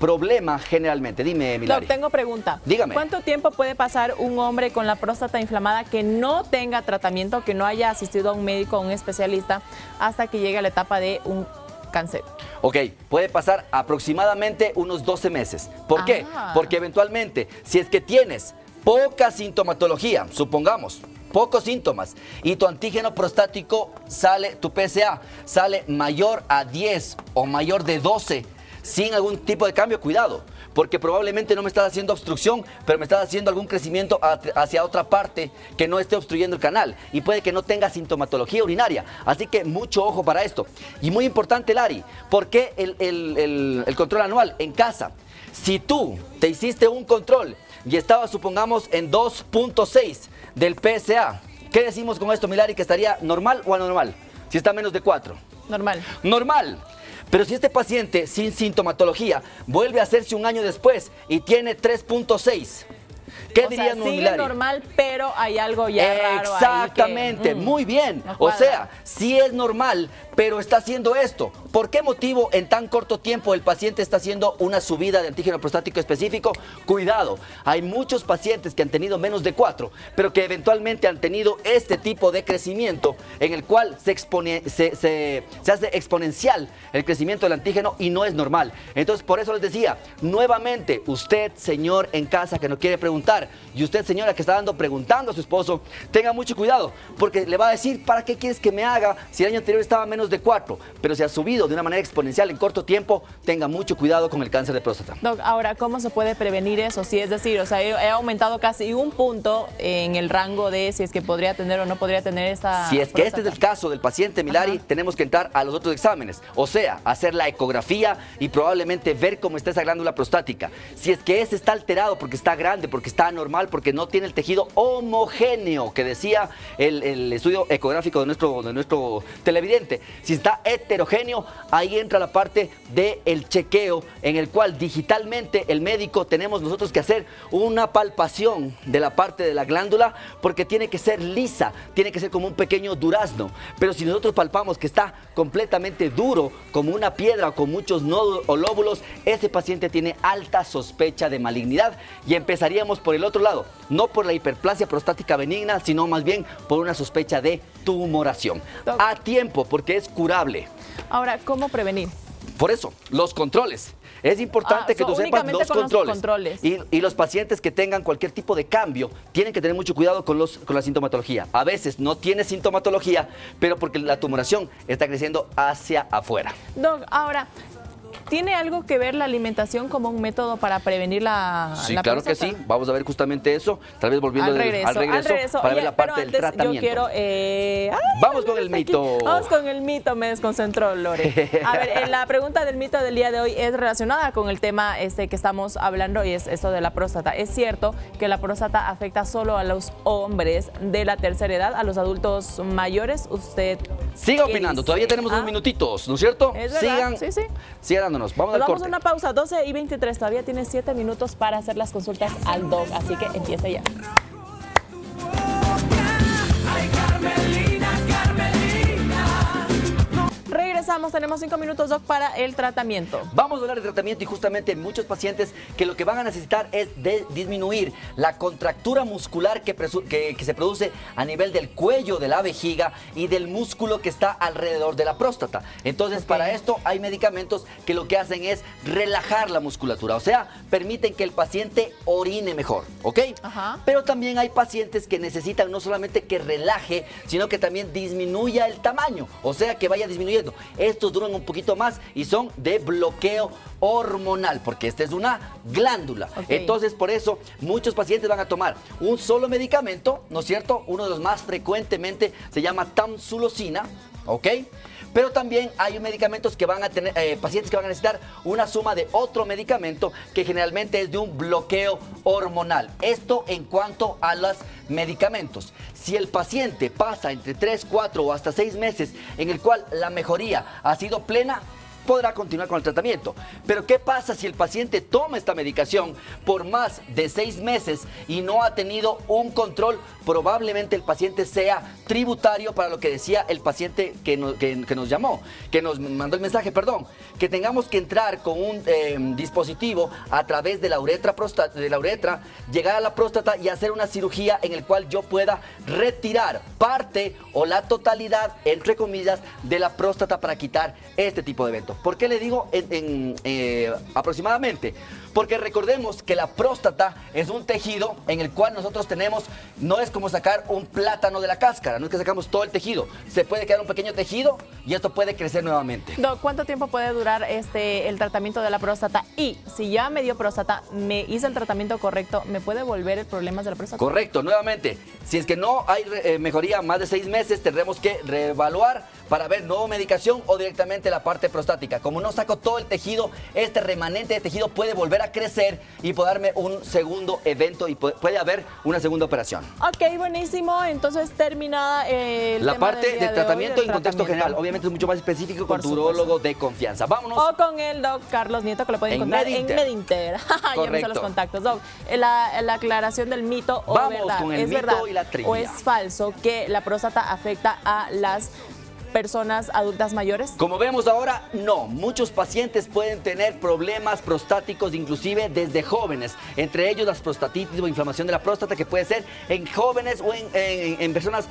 problema generalmente. Dime, Milari. Doc, tengo pregunta. Dígame. ¿Cuánto tiempo puede pasar un hombre con la próstata inflamada que no tenga tratamiento, que no haya asistido a un médico o un especialista, hasta que llegue a la etapa de un cáncer? Ok, puede pasar aproximadamente unos 12 meses. ¿Por qué? Porque eventualmente, si es que tienes poca sintomatología, supongamos, pocos síntomas, y tu antígeno prostático sale, tu PSA sale mayor a 10 o mayor de 12, sin algún tipo de cambio, cuidado, porque probablemente no me estás haciendo obstrucción, pero me estás haciendo algún crecimiento hacia otra parte que no esté obstruyendo el canal, y puede que no tenga sintomatología urinaria. Así que mucho ojo para esto. Y muy importante, Lari, ¿por qué el control anual en casa? Si tú te hiciste un control y estaba, supongamos, en 2.6 del PSA, ¿qué decimos con esto, Milari? ¿Que estaría normal o anormal? Si está menos de 4. Normal. Normal. Pero si este paciente sin sintomatología vuelve a hacerse un año después y tiene 3.6, ¿qué diríamos, sigue Milari? normal, pero hay algo ya raro ahí. Exactamente, muy bien. No o sea, sí es normal, pero está haciendo esto. ¿Por qué motivo en tan corto tiempo el paciente está haciendo una subida de antígeno prostático específico? Cuidado, hay muchos pacientes que han tenido menos de 4, pero que eventualmente han tenido este tipo de crecimiento en el cual se hace exponencial el crecimiento del antígeno y no es normal. Entonces, por eso les decía, nuevamente, usted, señor en casa que no quiere preguntar, y usted, señora que está preguntando a su esposo, tenga mucho cuidado, porque le va a decir, ¿para qué quieres que me haga si el año anterior estaba menos de 4? Pero se ha subido de una manera exponencial en corto tiempo, tenga mucho cuidado con el cáncer de próstata. Doc, ahora, ¿cómo se puede prevenir eso? Si es decir, o sea, he aumentado casi un punto en el rango de si es que podría tener o no podría tener esta Si es que próstata. este es el caso del paciente, Milari, tenemos que entrar a los otros exámenes, o sea, hacer la ecografía y probablemente ver cómo está esa glándula prostática. Si es que ese está alterado porque está grande, porque está anormal, porque no tiene el tejido homogéneo que decía el estudio ecográfico de nuestro televidente. Si está heterogéneo, ahí entra la parte del chequeo en el cual digitalmente el médico tenemos nosotros que hacer una palpación de la parte de la glándula porque tiene que ser lisa, tiene que ser como un pequeño durazno. Pero si nosotros palpamos que está completamente duro, como una piedra o con muchos nódulos o lóbulos, ese paciente tiene alta sospecha de malignidad y empezaríamos por el otro lado, no por la hiperplasia prostática benigna, sino más bien por una sospecha de tumoración. A tiempo, porque es curable. Ahora, ¿cómo prevenir? Por eso, los controles. Es importante que tú sepas los controles. Y los pacientes que tengan cualquier tipo de cambio tienen que tener mucho cuidado con la sintomatología. A veces no tiene sintomatología, pero porque la tumoración está creciendo hacia afuera. Doc, ahora, ¿tiene algo que ver la alimentación como un método para prevenir la Sí, claro que sí. Vamos a ver justamente eso. Tal vez volviendo al regreso para ver la parte del tratamiento. Yo quiero... Vamos con el mito. Vamos con el mito, me desconcentró, Lore. A ver, la pregunta del mito del día de hoy es relacionada con el tema que estamos hablando y es esto de la próstata. ¿Es cierto que la próstata afecta solo a los hombres de la tercera edad, a los adultos mayores? ¿Usted siga opinando, todavía tenemos unos minutitos, ¿no es cierto? Es verdad, sí. Sigan dándonos, vamos al corte. Vamos a una pausa, 12:23, todavía tienes 7 minutos para hacer las consultas al doc, así que empiece ya. Regresamos, tenemos 5 minutos, doc, para el tratamiento. Vamos a hablar de tratamiento y justamente muchos pacientes que lo que van a necesitar es disminuir la contractura muscular que se produce a nivel del cuello de la vejiga y del músculo que está alrededor de la próstata. Entonces, para esto hay medicamentos que lo que hacen es relajar la musculatura, o sea, permiten que el paciente orine mejor, ¿ok? Pero también hay pacientes que necesitan no solamente que relaje, sino que también disminuya el tamaño, o sea, que vaya disminuyendo. Estos duran un poquito más y son de bloqueo hormonal, porque esta es una glándula. Entonces, por eso, muchos pacientes van a tomar un solo medicamento, ¿no es cierto? Uno de los más frecuentemente se llama tamsulosina, ¿ok? Pero también hay medicamentos que van a tener, pacientes que van a necesitar una suma de otro medicamento que generalmente es de un bloqueo hormonal. Esto en cuanto a los medicamentos. Si el paciente pasa entre 3, 4 o hasta 6 meses en el cual la mejoría ha sido plena, podrá continuar con el tratamiento. Pero ¿qué pasa si el paciente toma esta medicación por más de 6 meses y no ha tenido un control? Probablemente el paciente sea tributario para lo que decía el paciente que nos llamó, que nos mandó el mensaje, perdón, que tengamos que entrar con un dispositivo a través de la uretra, llegar a la próstata y hacer una cirugía en el cual yo pueda retirar parte o la totalidad, entre comillas, de la próstata para quitar este tipo de eventos. ¿Por qué le digo aproximadamente? Porque recordemos que la próstata es un tejido en el cual nosotros tenemos, no es como sacar un plátano de la cáscara, no es que sacamos todo el tejido, se puede quedar un pequeño tejido y esto puede crecer nuevamente. Doc, ¿cuánto tiempo puede durar el tratamiento de la próstata? Y si ya me dio próstata, me hice el tratamiento correcto, ¿me puede volver problemas de la próstata? Correcto, nuevamente, si es que no hay mejoría más de 6 meses, tendremos que reevaluar para ver nueva medicación o directamente la parte prostática. Como no saco todo el tejido, este remanente de tejido puede volver a crecer y puede darme un segundo evento y puede haber una segunda operación. Ok, buenísimo. Entonces, terminada la parte de tratamiento en contexto general. Obviamente es mucho más específico con tu urólogo de confianza. Vámonos. O con el doc Carlos Nieto, que lo pueden encontrar en Medinter. Ya me sé los contactos. Doc, la aclaración del mito o vamos verdad. Con el ¿Es mito verdad y la trivia. o es falso que la próstata afecta a las personas adultas mayores? Como vemos ahora, no. Muchos pacientes pueden tener problemas prostáticos, inclusive desde jóvenes. Entre ellos las prostatitis o inflamación de la próstata, que puede ser en jóvenes o en personas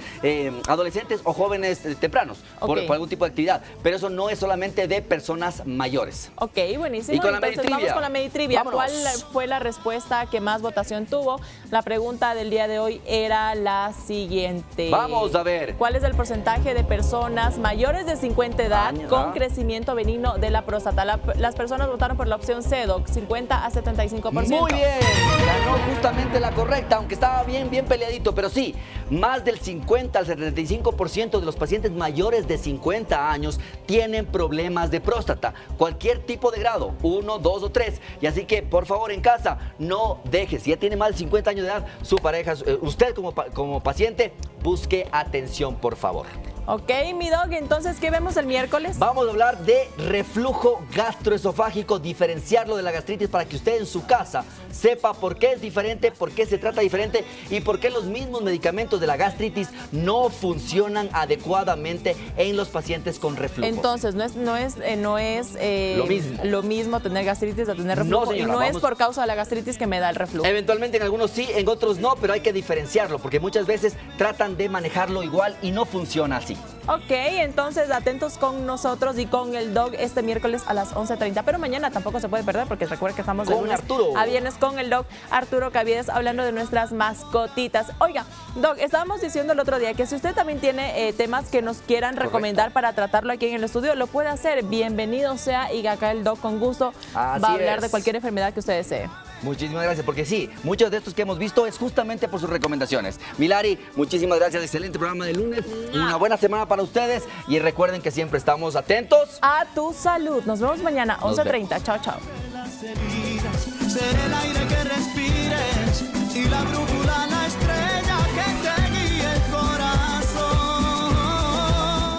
adolescentes o jóvenes tempranos, por algún tipo de actividad. Pero eso no es solamente de personas mayores. Ok, buenísimo. Y con la Entonces Meditrivia. vamos con la Meditrivia. Vámonos. ¿Cuál fue la respuesta que más votación tuvo? La pregunta del día de hoy era la siguiente. Vamos a ver. ¿Cuál es el porcentaje de personas mayores de 50 edad con crecimiento benigno de la próstata? Las personas votaron por la opción C, Doc, 50 a 75%. Muy bien, ganó justamente la correcta, aunque estaba bien peleadito, pero sí, más del 50 al 75% de los pacientes mayores de 50 años tienen problemas de próstata, cualquier tipo de grado, 1, 2 o 3. Y así que, por favor, en casa, no deje, si ya tiene más de 50 años de edad, su pareja, usted como paciente, busque atención, por favor. Ok, mi Doc, entonces, ¿qué vemos el miércoles? Vamos a hablar de reflujo gastroesofágico, diferenciarlo de la gastritis para que usted en su casa sepa por qué es diferente, por qué se trata diferente y por qué los mismos medicamentos de la gastritis no funcionan adecuadamente en los pacientes con reflujo. Entonces, no es lo mismo tener gastritis a tener reflujo. No, señora, y no es por causa de la gastritis que me da el reflujo. Eventualmente en algunos sí, en otros no, pero hay que diferenciarlo porque muchas veces tratan de manejarlo igual y no funciona así. Ok, entonces atentos con nosotros y con el Doc este miércoles a las 11:30, pero mañana tampoco se puede perder porque recuerden que estamos de Con lunes Arturo. a viernes con el Doc Arturo Caviedes hablando de nuestras mascotitas. Oiga, Doc, estábamos diciendo el otro día que si usted también tiene temas que nos quieran recomendar para tratarlo aquí en el estudio, lo puede hacer. Bienvenido sea y acá el Doc con gusto va a hablar de cualquier enfermedad que usted desee. Muchísimas gracias, porque sí, muchos de estos que hemos visto es justamente por sus recomendaciones. Milari, muchísimas gracias, excelente programa de lunes, una buena semana para ustedes y recuerden que siempre estamos atentos a tu salud. Nos vemos mañana, 11:30. Chao, chao. Ser el aire que respires y